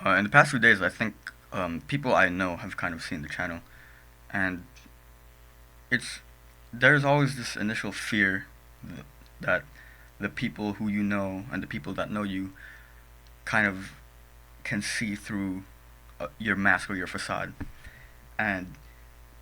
In the past few days, I think people I know have kind of seen the channel, and it's there's always this initial fear that the people who you know and the people that know you kind of can see through your mask or your facade, and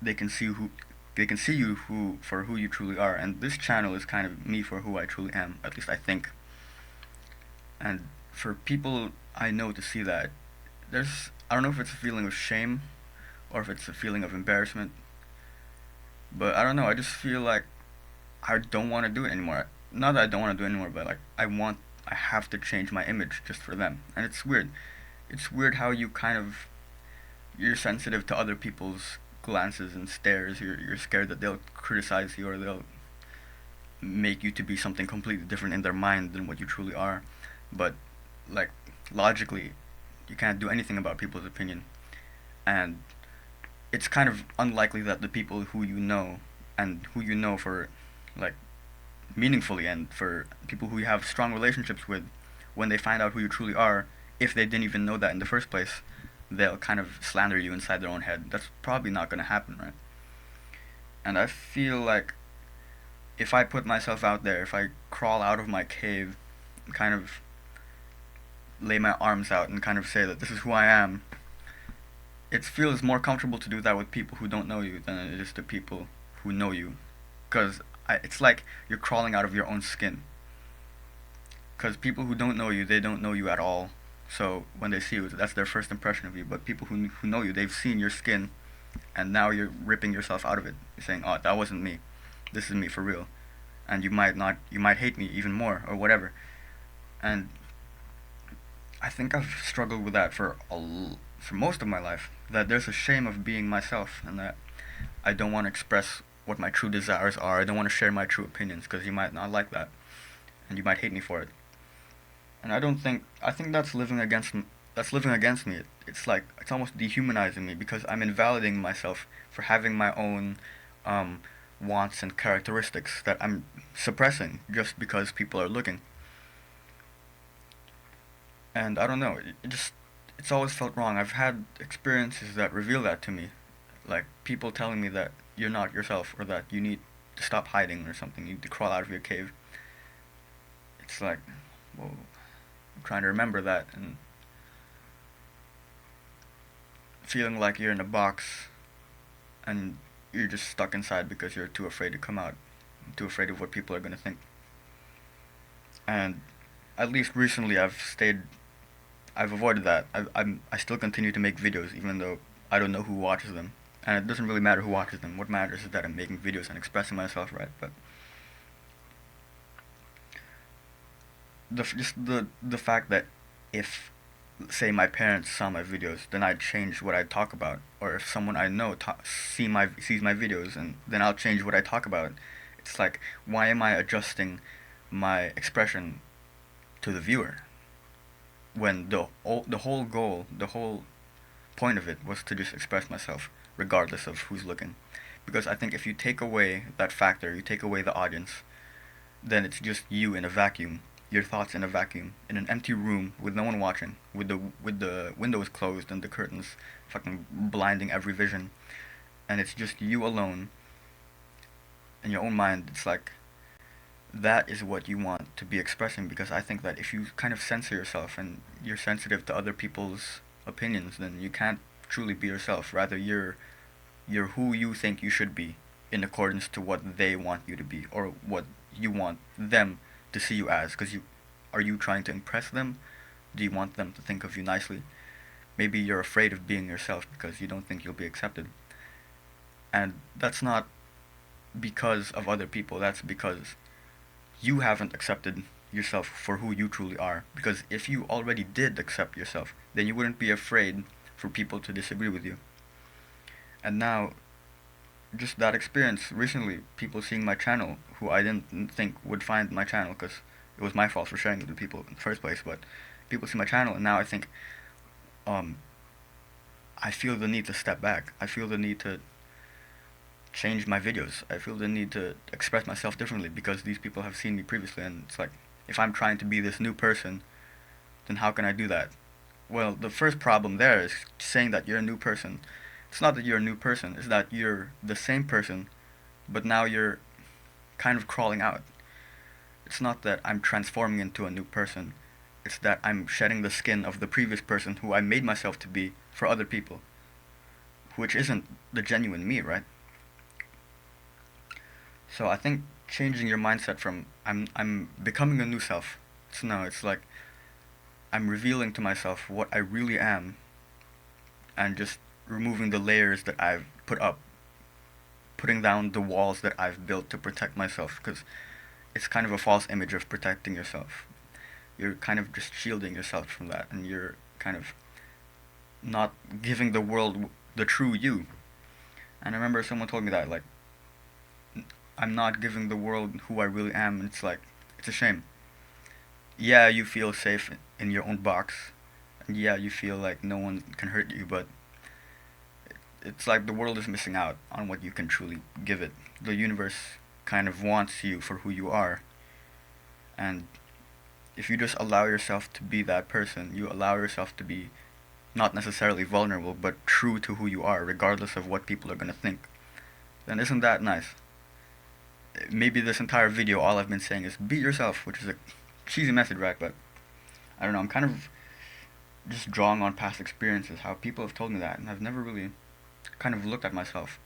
they can see who they can see you who for who you truly are. And this channel is kind of me for who I truly am. At least I think. And for people I know to see that, I don't know if it's a feeling of shame or if it's a feeling of embarrassment, but I don't know. I just feel like I don't want to do it anymore. Not that I don't want to do it anymore, but like I have to change my image just for them. And it's weird. It's weird how you're sensitive to other people's glances and stares. You're scared that they'll criticize you or they'll make you to be something completely different in their mind than what you truly are. But like logically, you can't do anything about people's opinion, and it's kind of unlikely that the people who you know and who you know for like meaningfully and for people who you have strong relationships with, when they find out who you truly are, if they didn't even know that in the first place, they'll kind of slander you inside their own head. That's probably not going to happen, right? And I feel like if I put myself out there, if I crawl out of my cave, and kind of lay my arms out and kind of say that this is who I am, it feels more comfortable to do that with people who don't know you than it is to people who know you. Because it's like you're crawling out of your own skin. Because people who don't know you, they don't know you at all. So when they see you, that's their first impression of you. But people who know you, they've seen your skin, and now you're ripping yourself out of it. You're saying, "Oh, that wasn't me. This is me for real." And you might hate me even more or whatever. And I think I've struggled with that for most of my life. That there's a shame of being myself, and that I don't want to express what my true desires are. I don't want to share my true opinions because you might not like that, and you might hate me for it. And I think that's living against me. It's like it's almost dehumanizing me because I'm invalidating myself for having my own um, wants and characteristics that I'm suppressing just because people are looking. And I don't know, it's always felt wrong. I've had experiences that reveal that to me, like people telling me that you're not yourself or that you need to stop hiding or something. You need to crawl out of your cave. It's like, well, I'm trying to remember that and feeling like you're in a box and you're just stuck inside because you're too afraid to come out, too afraid of what people are gonna think. And at least recently, I've avoided that. I still continue to make videos even though I don't know who watches them, and it doesn't really matter who watches them. What matters is that I'm making videos and expressing myself, right? But the fact that if say my parents saw my videos, then I'd change what I talk about. Or if someone I know sees my videos, and then I'll change what I talk about. It's like, why am I adjusting my expression to the viewer when the whole goal, the whole point of it was to just express myself regardless of who's looking. Because I think if you take away that factor, you take away the audience, then it's just you in a vacuum, your thoughts in a vacuum, in an empty room with no one watching, with the windows closed and the curtains fucking blinding every vision, and it's just you alone in your own mind. It's like that is what you want to be expressing, because I think that if you kind of censor yourself and you're sensitive to other people's opinions, then you can't truly be yourself. Rather, you're who you think you should be in accordance to what they want you to be or what you want them to see you as. Because are you trying to impress them? Do you want them to think of you nicely? Maybe you're afraid of being yourself because you don't think you'll be accepted. And that's not because of other people. That's because you haven't accepted yourself for who you truly are. Because if you already did accept yourself, then you wouldn't be afraid for people to disagree with you. And now, just that experience recently, people seeing my channel who I didn't think would find my channel because it was my fault for sharing it with people in the first place. But people see my channel, and now I think um, I feel the need to step back. I feel the need to change my videos. I feel the need to express myself differently because these people have seen me previously, and it's like if I'm trying to be this new person, then how can I do that? Well, the first problem there is saying that you're a new person. It's not that you're a new person, it's that you're the same person, but now you're kind of crawling out. It's not that I'm transforming into a new person, it's that I'm shedding the skin of the previous person who I made myself to be for other people, which isn't the genuine me, right? So I think changing your mindset from I'm becoming a new self. So no, it's like I'm revealing to myself what I really am and just removing the layers that I've put up, putting down the walls that I've built to protect myself, because it's kind of a false image of protecting yourself. You're kind of just shielding yourself from that, and you're kind of not giving the world the true you. And I remember someone told me that, like, I'm not giving the world who I really am, and it's like, it's a shame. Yeah, you feel safe in your own box, and yeah, you feel like no one can hurt you, but it's like the world is missing out on what you can truly give it. The universe kind of wants you for who you are, and if you just allow yourself to be that person, you allow yourself to be not necessarily vulnerable, but true to who you are, regardless of what people are going to think, then isn't that nice? Maybe this entire video, all I've been saying is be yourself, which is a cheesy message, right? But I don't know, I'm kind of just drawing on past experiences, how people have told me that, and I've never really kind of looked at myself.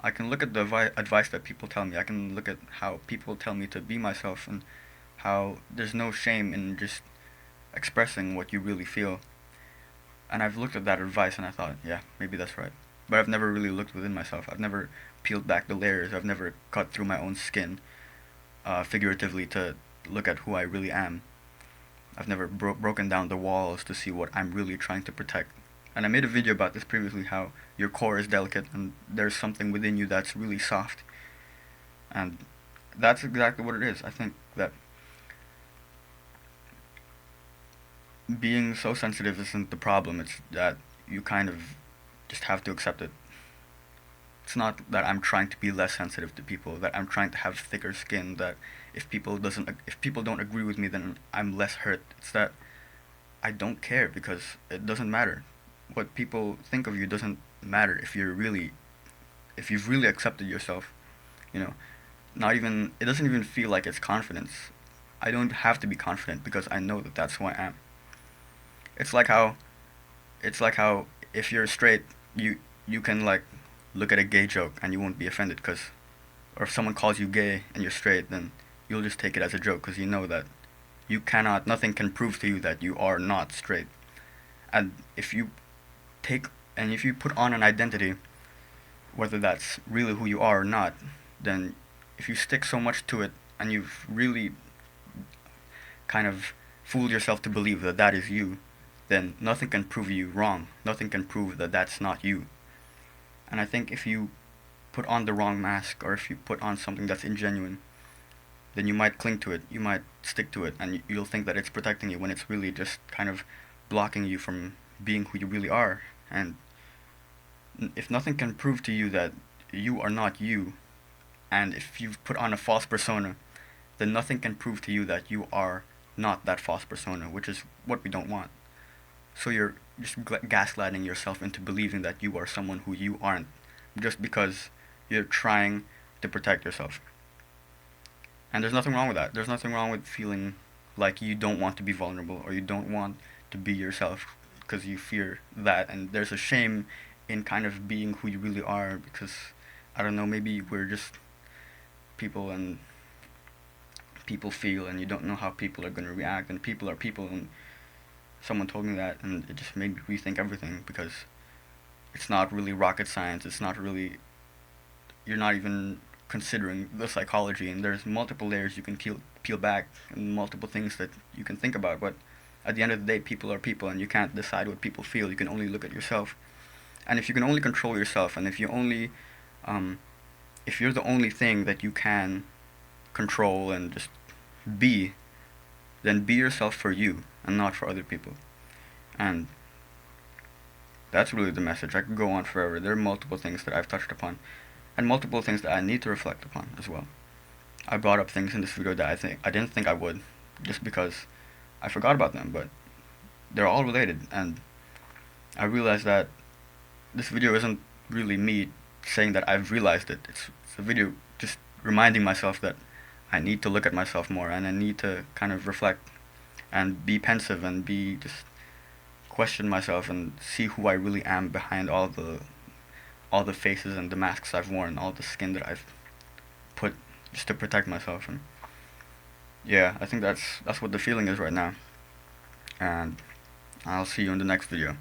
I can look at the advice that people tell me. I can look at how people tell me to be myself, and how there's no shame in just expressing what you really feel. And I've looked at that advice and I thought, yeah, maybe that's right. But I've never really looked within myself. I've never peeled back the layers. I've never cut through my own skin, figuratively, to look at who I really am. I've never broken down the walls to see what I'm really trying to protect. And I made a video about this previously, how your core is delicate and there's something within you that's really soft. And that's exactly what it is. I think that being so sensitive isn't the problem, it's that you kind of just have to accept it. It's not that I'm trying to be less sensitive to people, that I'm trying to have thicker skin, that if people don't agree with me, then I'm less hurt. It's that I don't care, because it doesn't matter. What people think of you doesn't matter if you've really accepted yourself, you know. Not even it doesn't even feel like it's confidence. I don't have to be confident because I know that that's who I am. It's like how it's like how if you're straight, you can like look at a gay joke and you won't be offended, cuz or if someone calls you gay and you're straight, then you'll just take it as a joke, cuz you know that nothing can prove to you that you are not straight. And take if you put on an identity, whether that's really who you are or not, then if you stick so much to it and you've really kind of fooled yourself to believe that that is you, then nothing can prove you wrong. Nothing can prove that that's not you. And I think if you put on the wrong mask, or if you put on something that's ingenuine, then you might cling to it, you might stick to it, and you'll think that it's protecting you when it's really just kind of blocking you from being who you really are. And if nothing can prove to you that you are not you, and if you've put on a false persona, then nothing can prove to you that you are not that false persona, which is what we don't want. So you're just gaslighting yourself into believing that you are someone who you aren't, just because you're trying to protect yourself. And there's nothing wrong with that. There's nothing wrong with feeling like you don't want to be vulnerable, or you don't want to be yourself because you fear that. And there's a shame in kind of being who you really are, because I don't know, maybe we're just people, and people feel, and you don't know how people are going to react, and people are people. And someone told me that, and it just made me rethink everything, because it's not really rocket science. It's not really, you're not even considering the psychology, and there's multiple layers you can peel back, and multiple things that you can think about. But at the end of the day, people are people, and you can't decide what people feel. You can only look at yourself. And if you can only control yourself, and if you're the only thing that you can control and just be, then be yourself for you and not for other people. And that's really the message. I could go on forever. There are multiple things that I've touched upon, and multiple things that I need to reflect upon as well. I brought up things in this video that I didn't think I would, just because I forgot about them, but they're all related, and I realized that this video isn't really me saying that I've realized it. It's a video just reminding myself that I need to look at myself more, and I need to kind of reflect and be pensive and be just question myself and see who I really am behind all the faces and the masks I've worn, all the skin that I've put just to protect myself. And yeah, I think that's what the feeling is right now. And I'll see you in the next video.